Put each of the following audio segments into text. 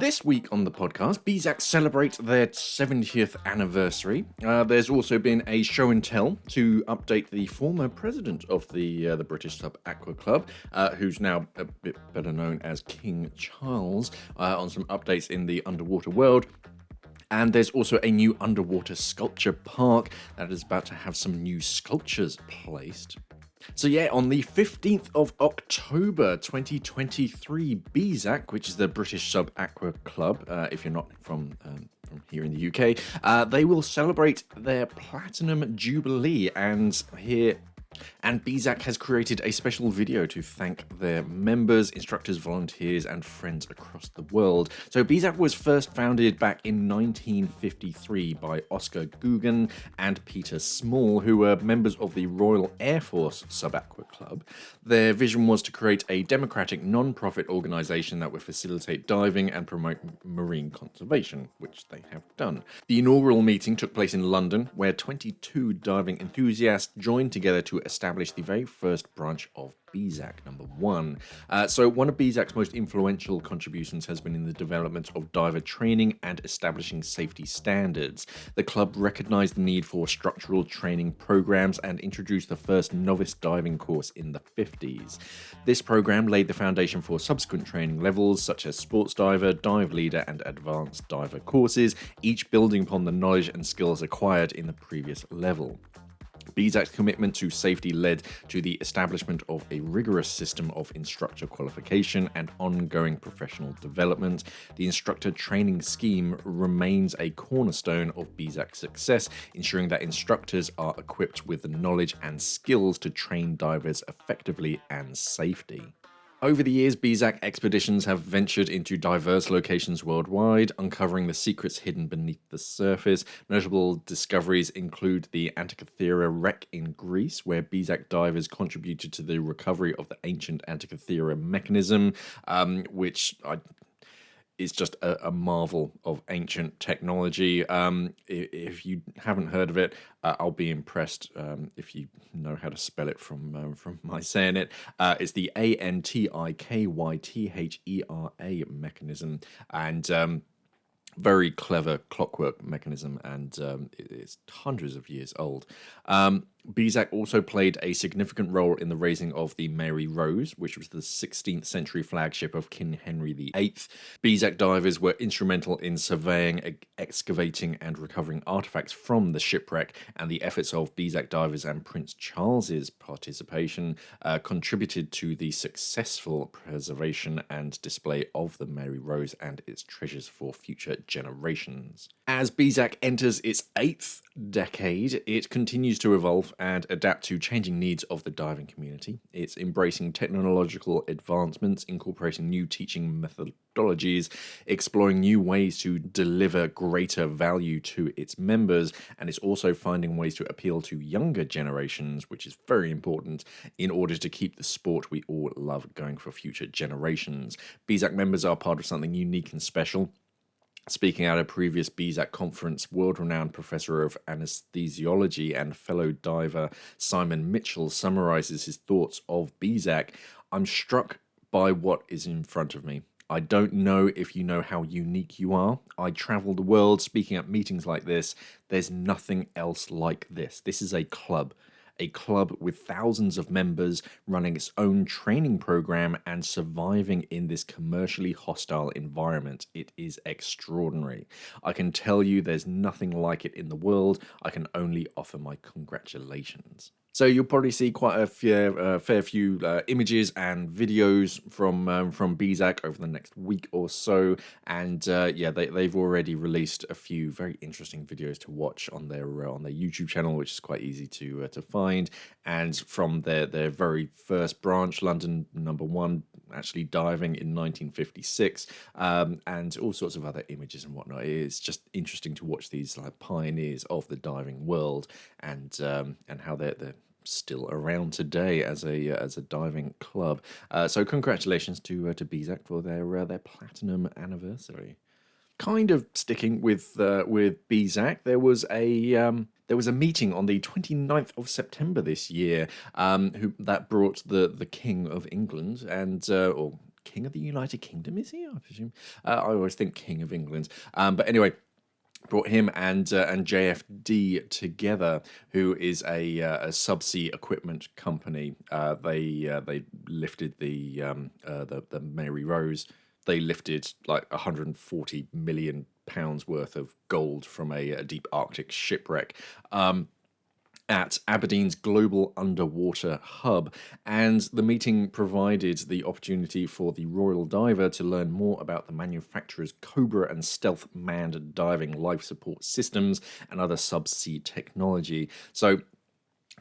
this week on the podcast, BSAC celebrates their 70th anniversary. There's also been a show and tell to update the former president of the British Sub-Aqua Club, who's now a bit better known as King Charles, on some updates in the underwater world. And there's also a new underwater sculpture park that is about to have some new sculptures placed. So yeah, on the 15th of October 2023, BSAC, which is the British Sub-Aqua Club, if you're not from here in the UK, they will celebrate their Platinum Jubilee, and BSAC has created a special video to thank their members, instructors, volunteers, and friends across the world. So BSAC was first founded back in 1953 by Oscar Guggen and Peter Small, who were members of the Royal Air Force Sub-Aqua Club. Their vision was to create a democratic, non-profit organisation that would facilitate diving and promote marine conservation, which they have done. The inaugural meeting took place in London, where 22 diving enthusiasts joined together to establish the very first branch of BSAC, number one. So one of BSAC's most influential contributions has been in the development of diver training and establishing safety standards. The club recognised the need for structural training programs and introduced the first novice diving course in the 50s. This program laid the foundation for subsequent training levels such as sports diver, dive leader, and advanced diver courses, each building upon the knowledge and skills acquired in the previous level. BSAC's commitment to safety led to the establishment of a rigorous system of instructor qualification and ongoing professional development. The instructor training scheme remains a cornerstone of BSAC's success, ensuring that instructors are equipped with the knowledge and skills to train divers effectively and safely. Over the years, BSAC expeditions have ventured into diverse locations worldwide, uncovering the secrets hidden beneath the surface. Notable discoveries include the Antikythera wreck in Greece, where BSAC divers contributed to the recovery of the ancient Antikythera mechanism, which is just a marvel of ancient technology. If you haven't heard of it, I'll be impressed if you know how to spell it from my saying it. It's the Antikythera mechanism, and very clever clockwork mechanism, and it's hundreds of years old. BSAC also played a significant role in the raising of the Mary Rose, which was the 16th century flagship of King Henry VIII. BSAC divers were instrumental in surveying, excavating, and recovering artifacts from the shipwreck, and the efforts of BSAC divers and Prince Charles's participation contributed to the successful preservation and display of the Mary Rose and its treasures for future generations. As BSAC enters its 8th decade, it continues to evolve and adapt to changing needs of the diving community. It's embracing technological advancements, incorporating new teaching methodologies, exploring new ways to deliver greater value to its members, and it's also finding ways to appeal to younger generations, which is very important in order to keep the sport we all love going for future generations. BSAC members are part of something unique and special. Speaking at a previous BSAC conference, world-renowned professor of anesthesiology and fellow diver Simon Mitchell summarizes his thoughts of BSAC. "I'm struck by what is in front of me. I don't know if you know how unique you are. I travel the world speaking at meetings like this. There's nothing else like this. This is a club with thousands of members running its own training program and surviving in this commercially hostile environment. It is extraordinary. I can tell you there's nothing like it in the world. I can only offer my congratulations." So you'll probably see quite a fair few images and videos from BSAC over the next week or so, and they've already released a few very interesting videos to watch on their YouTube channel, which is quite easy to find. And from their very first branch, London number one, actually diving in 1956, and all sorts of other images and whatnot. It's just interesting to watch these like pioneers of the diving world, and how they're still around today as a diving club. So congratulations to BSAC for their platinum anniversary. Kind of sticking with BSAC, there was a meeting on the 29th of September this year that brought the King of England and or King of the United Kingdom, is he? I presume. I always think King of England. But anyway, brought him and JFD together, who is a subsea equipment company. They lifted the Mary Rose. They lifted like 140 million pounds worth of gold from a deep Arctic shipwreck. At Aberdeen's Global Underwater Hub, and the meeting provided the opportunity for the Royal Diver to learn more about the manufacturer's Cobra and Stealth manned diving life support systems and other subsea technology. So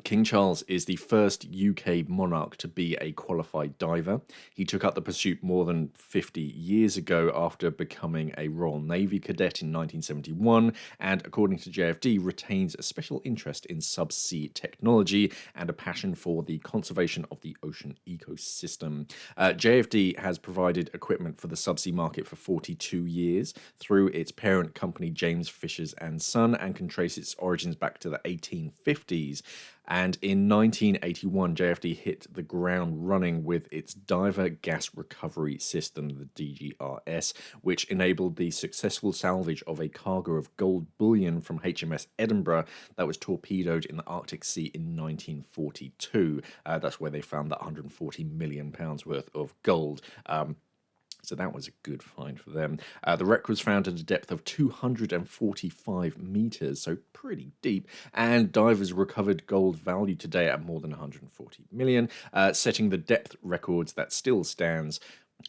King Charles is the first UK monarch to be a qualified diver. He took up the pursuit more than 50 years ago after becoming a Royal Navy cadet in 1971, and according to JFD, retains a special interest in subsea technology and a passion for the conservation of the ocean ecosystem. JFD has provided equipment for the subsea market for 42 years through its parent company James Fishers and Son, and can trace its origins back to the 1850s. And in 1981, JFD hit the ground running with its diver gas recovery system, the DGRS, which enabled the successful salvage of a cargo of gold bullion from HMS Edinburgh that was torpedoed in the Arctic Sea in 1942. That's where they found that £140 million worth of gold. So that was a good find for them. The wreck was found at a depth of 245 metres, so pretty deep, and divers recovered gold valued today at more than 140 million, setting the depth records that still stands.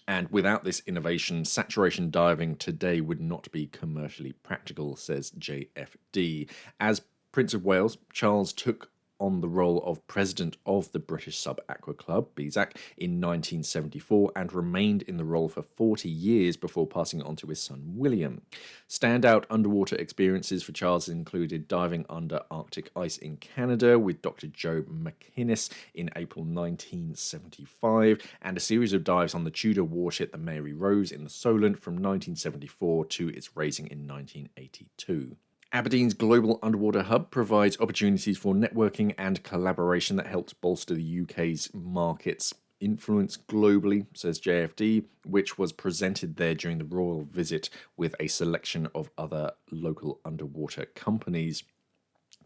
And without this innovation, saturation diving today would not be commercially practical, says JFD. As Prince of Wales, Charles took on the role of president of the British Sub-Aqua Club, BSAC, in 1974, and remained in the role for 40 years before passing it on to his son William. Standout underwater experiences for Charles included diving under Arctic ice in Canada with Dr. Joe McInnes in April 1975, and a series of dives on the Tudor warship the Mary Rose in the Solent from 1974 to its raising in 1982. Aberdeen's Global Underwater Hub provides opportunities for networking and collaboration that helps bolster the UK's market's influence globally, says JFD, which was presented there during the royal visit with a selection of other local underwater companies.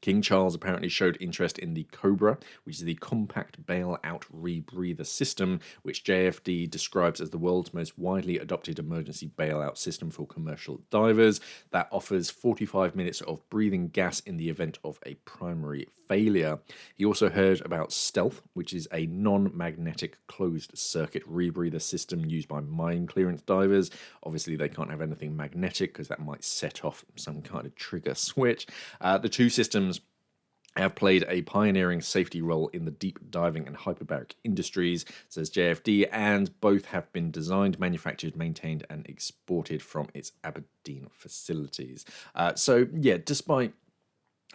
King Charles apparently showed interest in the Cobra, which is the compact bailout rebreather system, which JFD describes as the world's most widely adopted emergency bailout system for commercial divers that offers 45 minutes of breathing gas in the event of a primary failure. He also heard about Stealth, which is a non-magnetic closed-circuit rebreather system used by mine clearance divers. Obviously, they can't have anything magnetic because that might set off some kind of trigger switch. The two systems have played a pioneering safety role in the deep diving and hyperbaric industries, says JFD, and both have been designed, manufactured, maintained, and exported from its Aberdeen facilities. Despite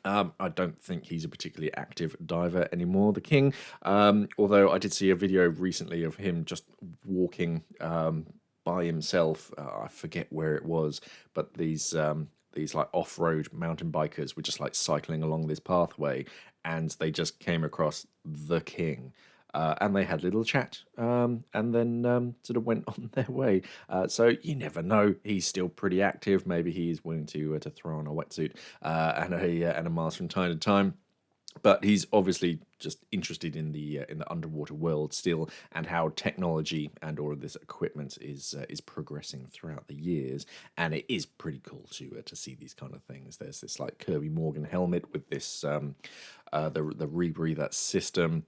I don't think he's a particularly active diver anymore, the King, although I did see a video recently of him just walking by himself. I forget where it was, but these like off-road mountain bikers were just like cycling along this pathway, and they just came across the King, and they had a little chat, and then sort of went on their way. So you never know; he's still pretty active. Maybe he's willing to throw on a wetsuit and a mask from time to time. But he's obviously just interested in the underwater world still, and how technology and all of this equipment is progressing throughout the years. And it is pretty cool to see these kind of things. There's this like Kirby Morgan helmet with this the rebreather system.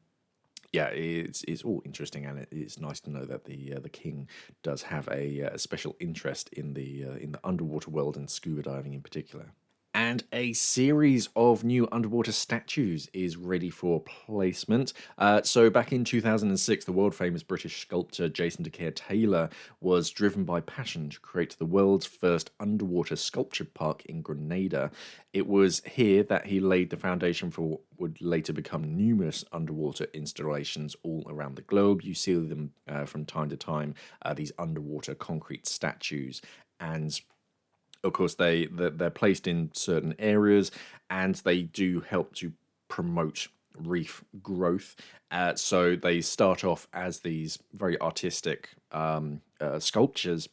Yeah, it's all interesting, and it's nice to know that the King does have a special interest in the underwater world and scuba diving in particular. And a series of new underwater statues is ready for placement. So back in 2006, the world-famous British sculptor Jason de Taylor was driven by passion to create the world's first underwater sculpture park in Grenada. It was here that he laid the foundation for what would later become numerous underwater installations all around the globe. You see them from time to time, these underwater concrete statues. And of course, they're placed in certain areas, and they do help to promote reef growth. So they start off as these very artistic sculptures,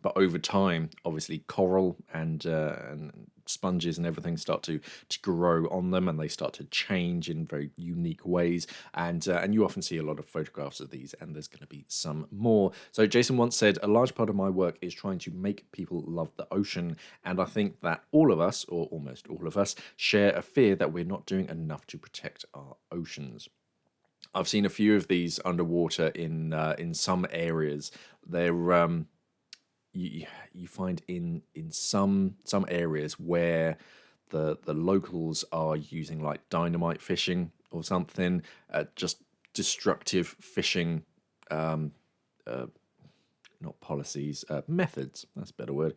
but over time, obviously, coral and sponges and everything start to grow on them, and they start to change in very unique ways. And you often see a lot of photographs of these, and there's going to be some more. So Jason once said, "A large part of my work is trying to make people love the ocean," and I think that all of us, or almost all of us, share a fear that we're not doing enough to protect our oceans. I've seen a few of these underwater in some areas. They're you find in some areas where the locals are using like dynamite fishing or something, just destructive fishing, not policies, methods. That's a better word.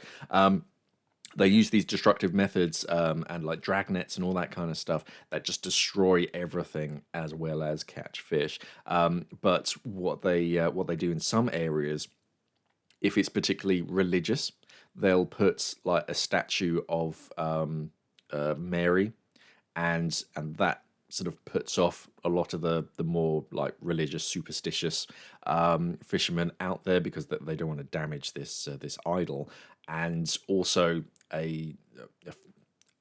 They use these destructive methods and like drag nets and all that kind of stuff that just destroy everything as well as catch fish. But what they do in some areas, if it's particularly religious, they'll put like a statue of Mary, and that sort of puts off a lot of the more like religious, superstitious fishermen out there, because they don't want to damage this idol. And also a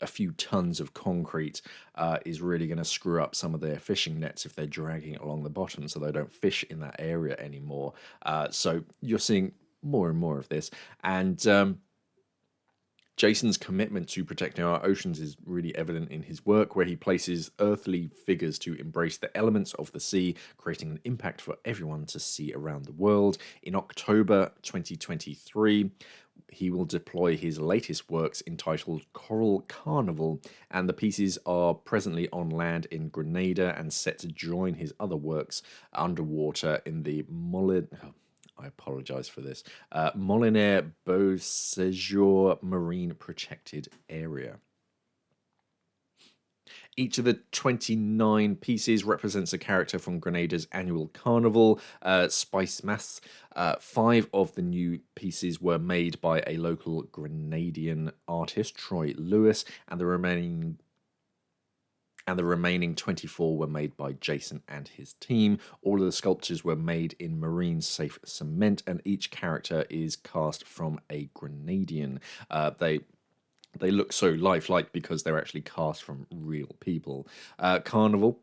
few tons of concrete is really going to screw up some of their fishing nets if they're dragging it along the bottom, so they don't fish in that area anymore. So you're seeing more and more of this, and Jason's commitment to protecting our oceans is really evident in his work, where he places earthly figures to embrace the elements of the sea, creating an impact for everyone to see around the world. In October 2023, he will deploy his latest works entitled Coral Carnival, and the pieces are presently on land in Grenada and set to join his other works underwater in the I apologize for this, Molinaire Beau Séjour Marine Protected Area. Each of the 29 pieces represents a character from Grenada's annual carnival, Spice Mass. 5 of the new pieces were made by a local Grenadian artist, Troy Lewis, and the remaining 24 were made by Jason and his team. All of the sculptures were made in marine-safe cement, and each character is cast from a Grenadian. They look so lifelike because they're actually cast from real people. Carnival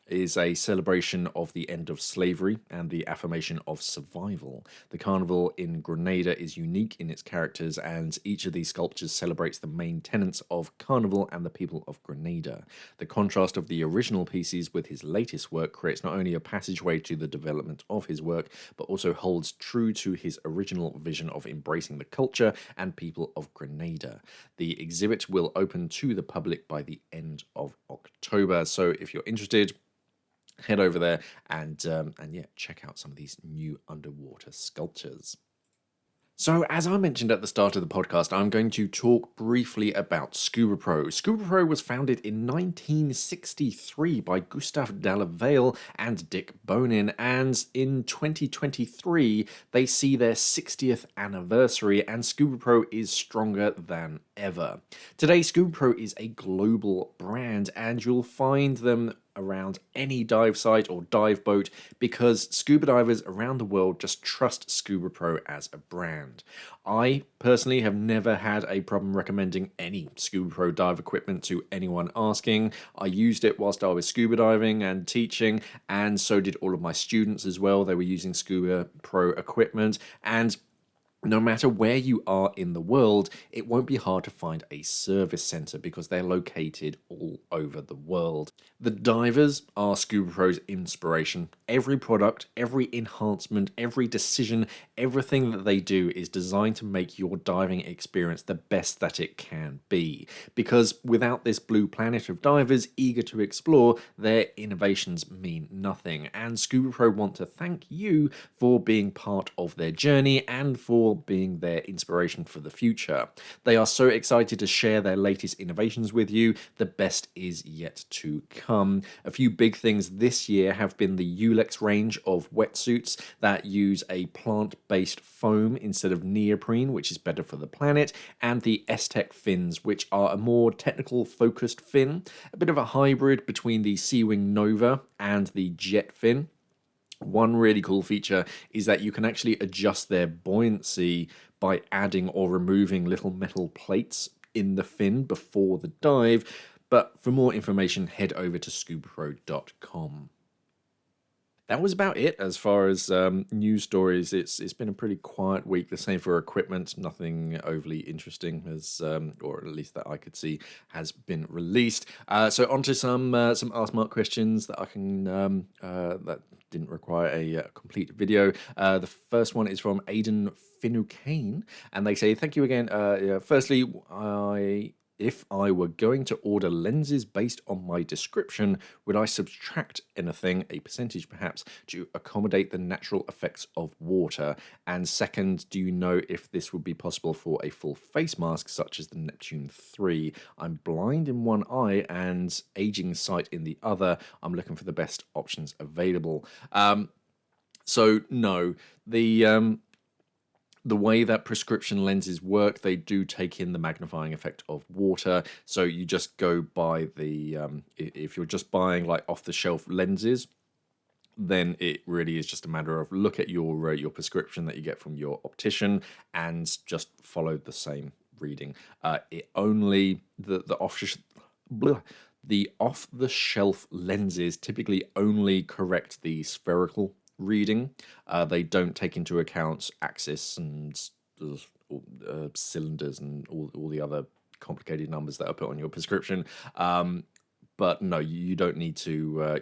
is a celebration of the end of slavery and the affirmation of survival. The carnival in Grenada is unique in its characters, and each of these sculptures celebrates the main tenets of carnival and the people of Grenada. The contrast of the original pieces with his latest work creates not only a passageway to the development of his work, but also holds true to his original vision of embracing the culture and people of Grenada. The exhibit will open to the public by the end of October, so if you're interested, head over there and yeah, check out some of these new underwater sculptures. So, as I mentioned at the start of the podcast, I'm going to talk briefly about ScubaPro. ScubaPro was founded in 1963 by Gustave Delaveille and Dick Bonin, and in 2023, they see their 60th anniversary, and ScubaPro is stronger than ever. Today, ScubaPro is a global brand, and you'll find them around any dive site or dive boat because scuba divers around the world just trust ScubaPro as a brand. I personally have never had a problem recommending any ScubaPro dive equipment to anyone asking. I used it whilst I was scuba diving and teaching, and so did all of my students as well. They were using ScubaPro equipment, and no matter where you are in the world, it won't be hard to find a service center because they're located all over the world. The divers are ScubaPro's inspiration. Every product, every enhancement, every decision, everything that they do is designed to make your diving experience the best that it can be. Because without this blue planet of divers eager to explore, their innovations mean nothing. And ScubaPro want to thank you for being part of their journey and for being their inspiration for the future. They are so excited to share their latest innovations with you. The best is yet to come. A few big things this year have been the Ulex range of wetsuits that use a plant-based foam instead of neoprene, which is better for the planet, and the S-Tech fins, which are a more technical focused fin, a bit of a hybrid between the Seawing Nova and the Jet fin. One really cool feature is that you can actually adjust their buoyancy by adding or removing little metal plates in the fin before the dive. But for more information, head over to ScubaPro.com. That was about it as far as news stories. It's been a pretty quiet week. The same for equipment. Nothing overly interesting has, or at least that I could see, has been released. So onto some Ask Mark questions that I can that didn't require a complete video. The first one is from Aidan Finucane, and they say, "Thank you again. Firstly, if I were going to order lenses based on my description, would I subtract anything, a percentage perhaps, to accommodate the natural effects of water? And second, do you know if this would be possible for a full face mask such as the Neptune 3? I'm blind in one eye and aging sight in the other. I'm looking for the best options available." So no, the way that prescription lenses work, they do take in the magnifying effect of water. So you just go by the, if you're just buying like off the shelf lenses, then it really is just a matter of look at your prescription that you get from your optician and just follow the same reading. It only, the off the shelf lenses typically only correct the spherical reading. They don't take into account axis and cylinders and all the other complicated numbers that are put on your prescription. But no, you don't need to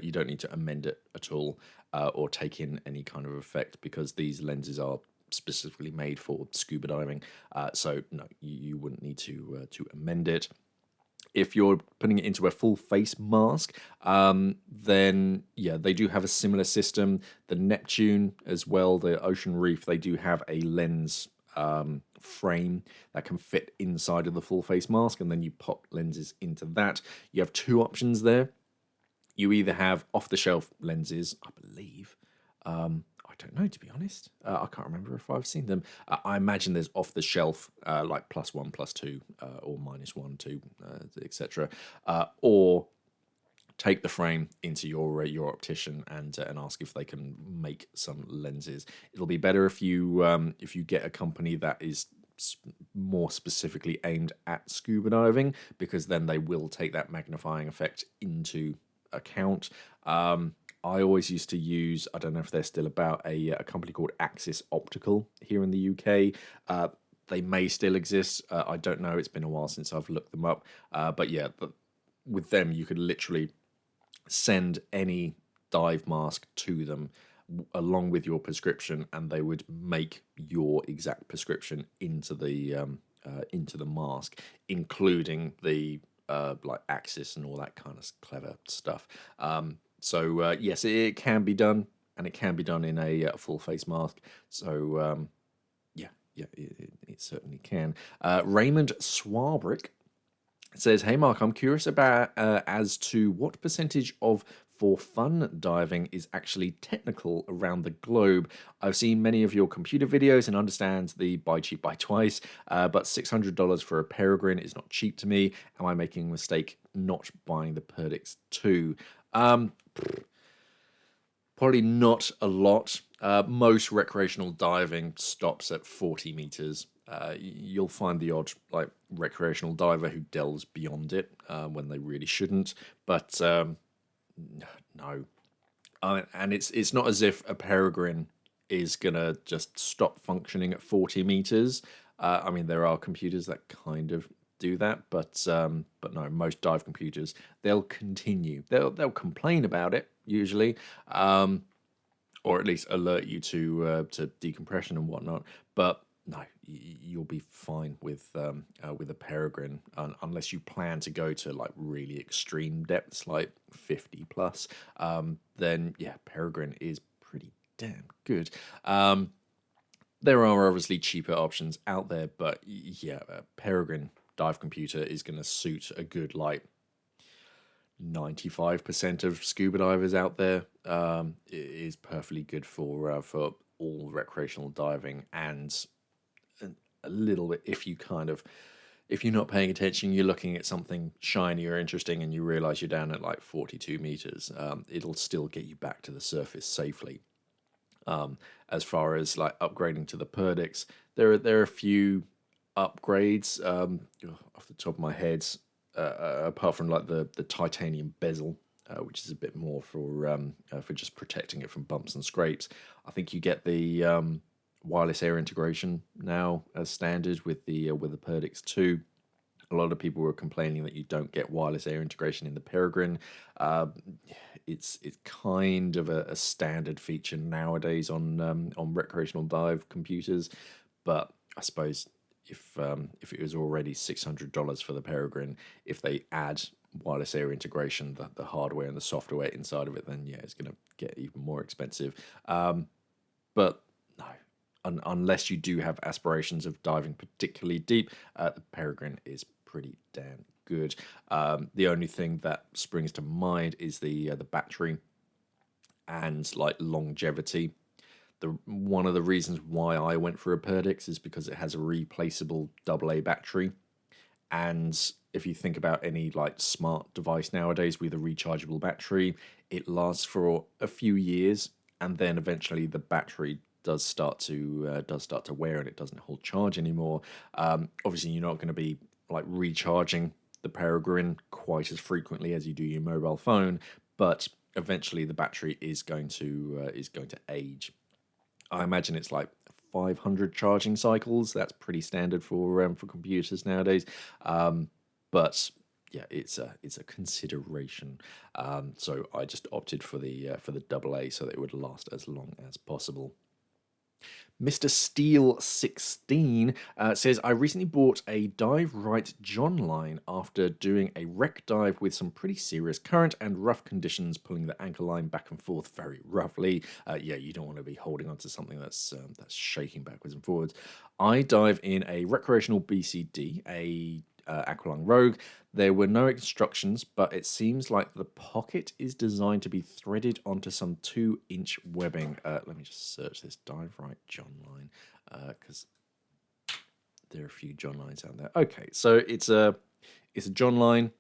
amend it at all or take in any kind of effect, because these lenses are specifically made for scuba diving. So no, you wouldn't need to amend it. If you're putting it into a full face mask, then yeah, they do have a similar system. The Neptune as well, the Ocean Reef, they do have a lens frame that can fit inside of the full face mask, and then you pop lenses into that. You have two options there. You either have off-the-shelf lenses, I believe. I don't know, to be honest. I can't remember if I've seen them. I imagine there's off-the-shelf, like +1, +2, or -1, 2, etc. Or take the frame into your optician and ask if they can make some lenses. It'll be better if you get a company that is more specifically aimed at scuba diving, because then they will take that magnifying effect into account. I always used to use, I don't know if they're still about, a company called Axis Optical here in the UK. They may still exist. I don't know. It's been a while since I've looked them up. But yeah, with them, you could literally send any dive mask to them along with your prescription, and they would make your exact prescription into the mask, including the like axis and all that kind of clever stuff. So yes, it can be done, and it can be done in a full face mask. So yeah, it certainly can. Raymond Swarbrick says, "Hey Mark, I'm curious about as to what percentage of for fun diving is actually technical around the globe. I've seen many of your computer videos and understand the buy cheap, buy twice, but $600 for a Peregrine is not cheap to me. Am I making a mistake not buying the Perdix 2? Probably not a lot. Most recreational diving stops at 40 meters. You'll find the odd like recreational diver who delves beyond it when they really shouldn't. But no, and it's not as if a Peregrine is gonna just stop functioning at 40 meters. I mean, there are computers that kind of do that, but no, most dive computers, they'll continue. They'll complain about it usually, or at least alert you to decompression and whatnot. But no, you'll be fine with a Peregrine, unless you plan to go to like really extreme depths, like 50 plus. Then yeah, Peregrine is pretty damn good. There are obviously cheaper options out there, but yeah, a Peregrine dive computer is going to suit a good, like, 95% of scuba divers out there. It is perfectly good for all recreational diving, and a little bit if you're not paying attention, you're looking at something shiny or interesting, and you realize you're down at like 42 meters. It'll still get you back to the surface safely. As far as like upgrading to the Perdix, there are a few upgrades off the top of my head, apart from like the titanium bezel, which is a bit more for just protecting it from bumps and scrapes. I think you get the wireless air integration now as standard with the Perdix 2. A lot of people were complaining that you don't get wireless air integration in the Peregrine. It's kind of a standard feature nowadays on recreational dive computers, but I suppose if it was already $600 for the Peregrine, if they add wireless air integration, the hardware and the software inside of it, then yeah, it's going to get even more expensive. But no, unless you do have aspirations of diving particularly deep, the Peregrine is pretty damn good. The only thing that springs to mind is the battery and like longevity. One of the reasons why I went for a Perdix is because it has a replaceable AA battery, and if you think about any like smart device nowadays with a rechargeable battery, it lasts for a few years, and then eventually the battery does start to wear and it doesn't hold charge anymore. Obviously, you're not going to be like recharging the Peregrine quite as frequently as you do your mobile phone, but eventually the battery is going to age. I imagine it's like 500 charging cycles. That's pretty standard for computers nowadays. But yeah, it's a consideration. So I just opted for the AA so that it would last as long as possible. Mr. Steel 16 says, I recently bought a Dive Right John line after doing a wreck dive with some pretty serious current and rough conditions, pulling the anchor line back and forth very roughly. Yeah, you don't want to be holding onto something that's shaking backwards and forwards. I dive in a recreational BCD, a Aqualung Rogue. There were no instructions, but it seems like the pocket is designed to be threaded onto some 2-inch webbing. Let me just search this Dive Right John line, because there are a few John lines out there. Okay, so it's a John line,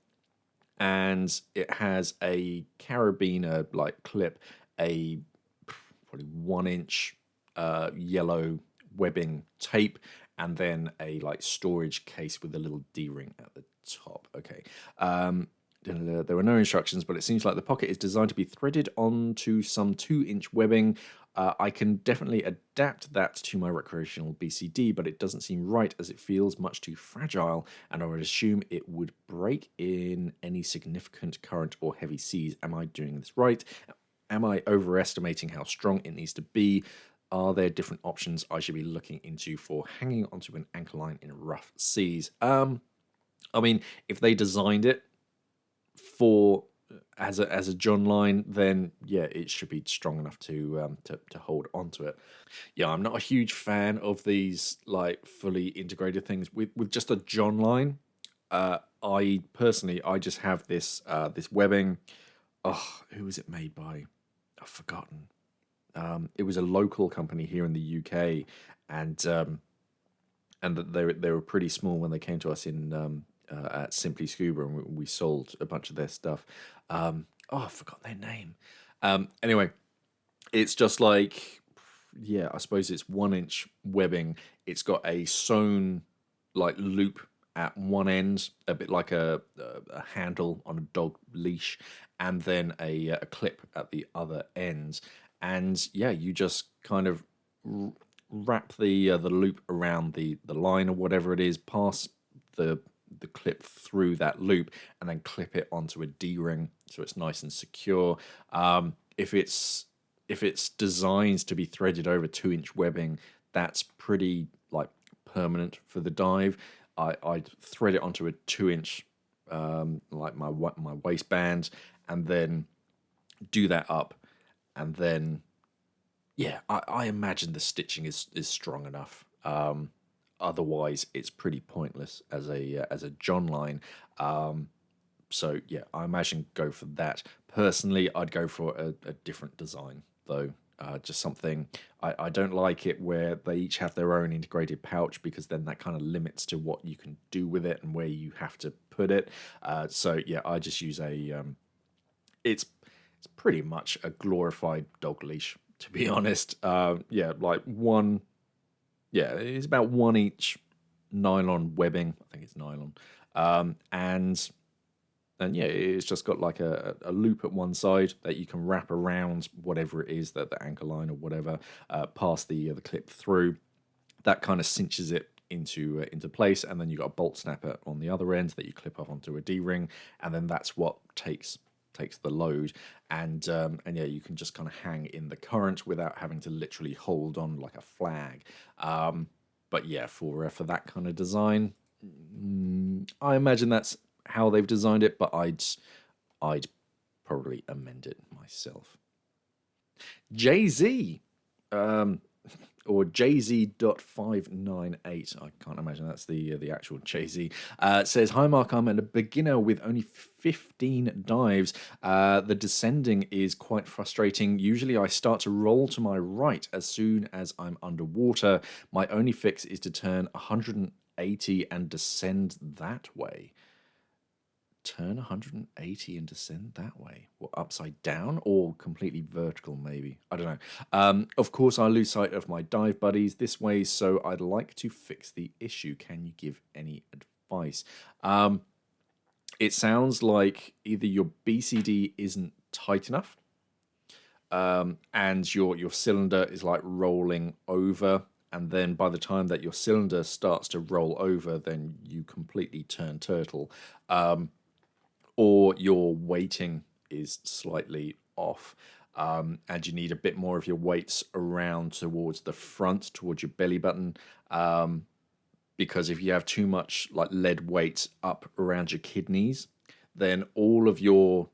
and it has a carabiner like clip, a probably 1-inch yellow webbing tape, and then a like storage case with a little D-ring at the top. Okay. There were no instructions, but it seems like the pocket is designed to be threaded onto some 2-inch webbing. I can definitely adapt that to my recreational BCD, but it doesn't seem right as it feels much too fragile, and I would assume it would break in any significant current or heavy seas. Am I doing this right? Am I overestimating how strong it needs to be? Are there different options I should be looking into for hanging onto an anchor line in rough seas? I mean, if they designed it for as a John line, then yeah, it should be strong enough to hold onto it. Yeah, I'm not a huge fan of these like fully integrated things with just a John line. I personally, I just have this webbing. Oh, who was it made by? I've forgotten. It was a local company here in the UK, and they were pretty small when they came to us in at Simply Scuba, and we sold a bunch of their stuff. I forgot their name. Anyway, it's just like, yeah, I suppose it's 1-inch webbing. It's got a sewn like loop at one end, a bit like a handle on a dog leash, and then a clip at the other end. And yeah, you just kind of wrap the loop around the line or whatever it is, pass the clip through that loop, and then clip it onto a D-ring so it's nice and secure. If it's designed to be threaded over 2-inch webbing, that's pretty like permanent for the dive. I'd thread it onto a 2-inch like my waistband, and then do that up, and then Yeah, I imagine the stitching is strong enough. Otherwise, it's pretty pointless as a John line. Um, so yeah, I imagine go for that. Personally, I'd go for a different design though. Just something I don't like it where they each have their own integrated pouch because then that kind of limits to what you can do with it and where you have to put it. So yeah, I just use it's pretty much a glorified dog leash to be honest. Yeah, like one. Yeah, it's about one each nylon webbing. I think it's nylon, um, and and yeah, it's just got like a loop at one side that you can wrap around whatever it is that the anchor line or whatever, past the clip through. That kind of cinches it into place, and then you got a bolt snapper on the other end that you clip off onto a D ring, and then that's what takes the load, and yeah, you can just kind of hang in the current without having to literally hold on like a flag. But yeah, for that kind of design, I imagine that's how they've designed it, but I'd probably amend it myself. Jay Z, um, or JZ.598. I can't imagine that's the actual Jay Z. Says, "Hi Mark, I'm a beginner with only 15 dives. The descending is quite frustrating. Usually, I start to roll to my right as soon as I'm underwater. My only fix is to turn 180 and descend that way." Turn 180 and descend that way? What, upside down or completely vertical, maybe? I don't know. Of course, I lose sight of my dive buddies this way, so I'd like to fix the issue. Can you give any advice? Um, it sounds like either your BCD isn't tight enough, and your cylinder is like rolling over. And then by the time that your cylinder starts to roll over, then you completely turn turtle. Or your weighting is slightly off, and you need a bit more of your weights around towards the front, towards your belly button, because if you have too much like lead weight up around your kidneys, then all of your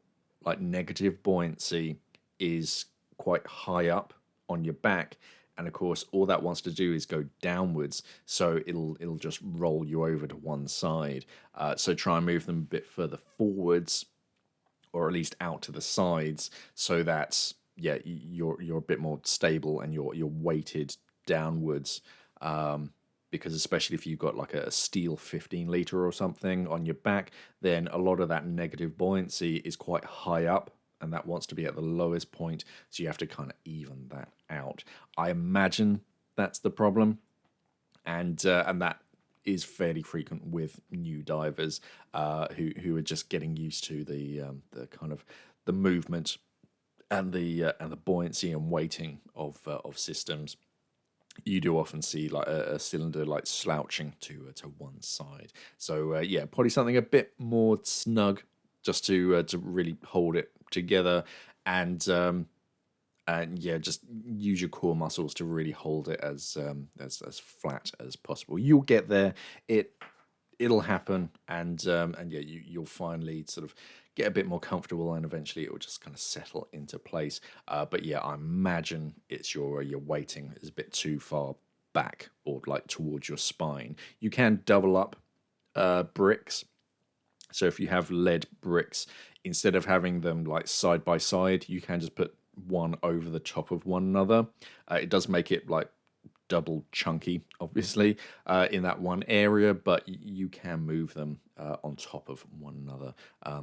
like negative buoyancy is quite high up on your back, and of course all that wants to do is go downwards, so it'll just roll you over to one side. So try and move them a bit further forwards, or at least out to the sides, so that yeah, you're a bit more stable and you're weighted downwards. Because especially if you've got like a steel 15 liter or something on your back, then a lot of that negative buoyancy is quite high up, and that wants to be at the lowest point. So you have to kind of even that out. I imagine that's the problem, and that is fairly frequent with new divers who are just getting used to the kind of the movement and the buoyancy and weighting of systems. You do often see like a cylinder like slouching to one side. So yeah, probably something a bit more snug just to really hold it together, and yeah, just use your core muscles to really hold it as flat as possible. You'll get there. It'll happen, and yeah, you'll finally sort of get a bit more comfortable, and eventually it will just kind of settle into place. But yeah, I imagine it's your weighting is a bit too far back or like towards your spine. You can double up bricks. So if you have lead bricks, instead of having them like side by side, you can just put one over the top of one another. It does make it like double chunky, obviously, in that one area, but you can move them on top of one another.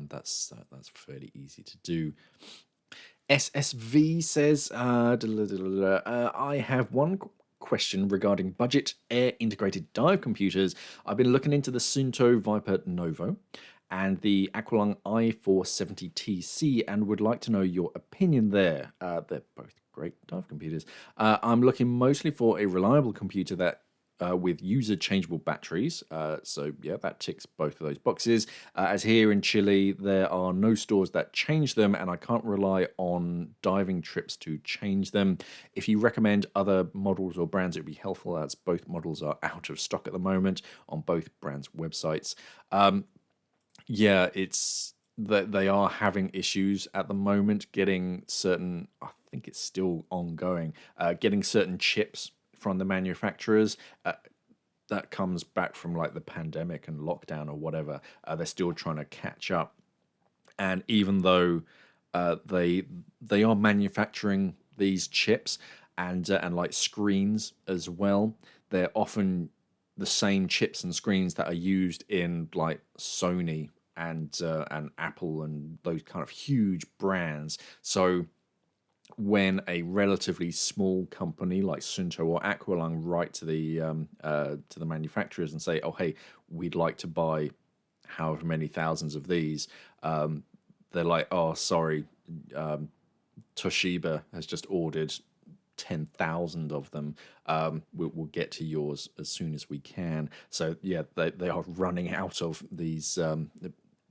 That's fairly easy to do. SSV says, I have one question regarding budget air integrated dive computers. I've been looking into the Sunto Viper Novo and the Aqualung i470TC and would like to know your opinion there. They're both great dive computers. I'm looking mostly for a reliable computer that with user changeable batteries. So yeah, that ticks both of those boxes. As here in Chile, there are no stores that change them, and I can't rely on diving trips to change them. If you recommend other models or brands, it would be helpful, as both models are out of stock at the moment on both brands' websites. Yeah, that they are having issues at the moment getting certain. I think it's still ongoing. Getting certain chips from the manufacturers. That comes back from like the pandemic and lockdown or whatever. They're still trying to catch up, and even though they are manufacturing these chips and like screens as well, they're often the same chips and screens that are used in like Sony and Apple and those kind of huge brands. So when a relatively small company like Sunto or Aqualung write to the manufacturers and say, "Oh, hey, we'd like to buy however many thousands of these," they're like, "Oh, sorry, Toshiba has just ordered 10,000 of them. We'll get to yours as soon as we can." So yeah, they are running out of these.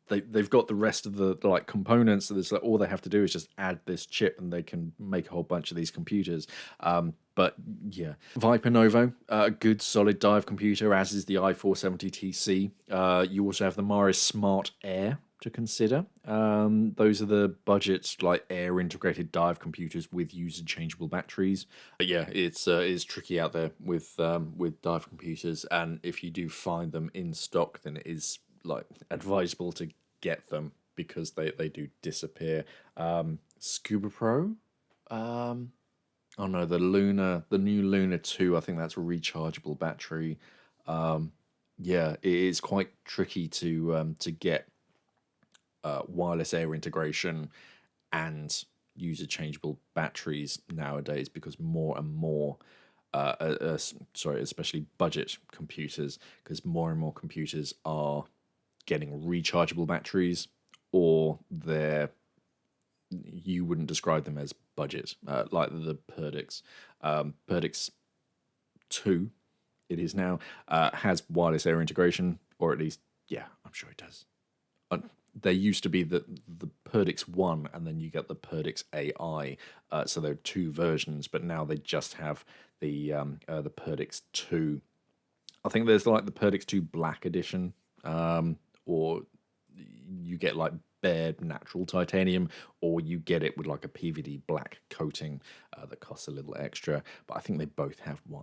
They've got the rest of the like components, so there's like, all they have to do is just add this chip and they can make a whole bunch of these computers. But yeah, Viper Novo, a good solid dive computer, as is the i470TC. You also have the Maris Smart Air to consider. Those are the budget like air integrated dive computers with user changeable batteries. But yeah, it's tricky out there with dive computers, and if you do find them in stock, then it is like advisable to get them because they do disappear. ScubaPro. Oh no, the new Luna 2. I think that's a rechargeable battery. Yeah, it is quite tricky to get wireless air integration and user changeable batteries nowadays because more and more sorry, especially budget computers, because more and more computers are getting rechargeable batteries, or you wouldn't describe them as budget, like the Perdix. Perdix 2, it is now, has wireless air integration, or at least, yeah, I'm sure it does. There used to be the Perdix 1, and then you get the Perdix AI. So there are two versions, but now they just have the Perdix 2. I think there's like the Perdix 2 Black Edition, or you get like bare natural titanium, or you get it with like a PVD black coating that costs a little extra. But I think they both have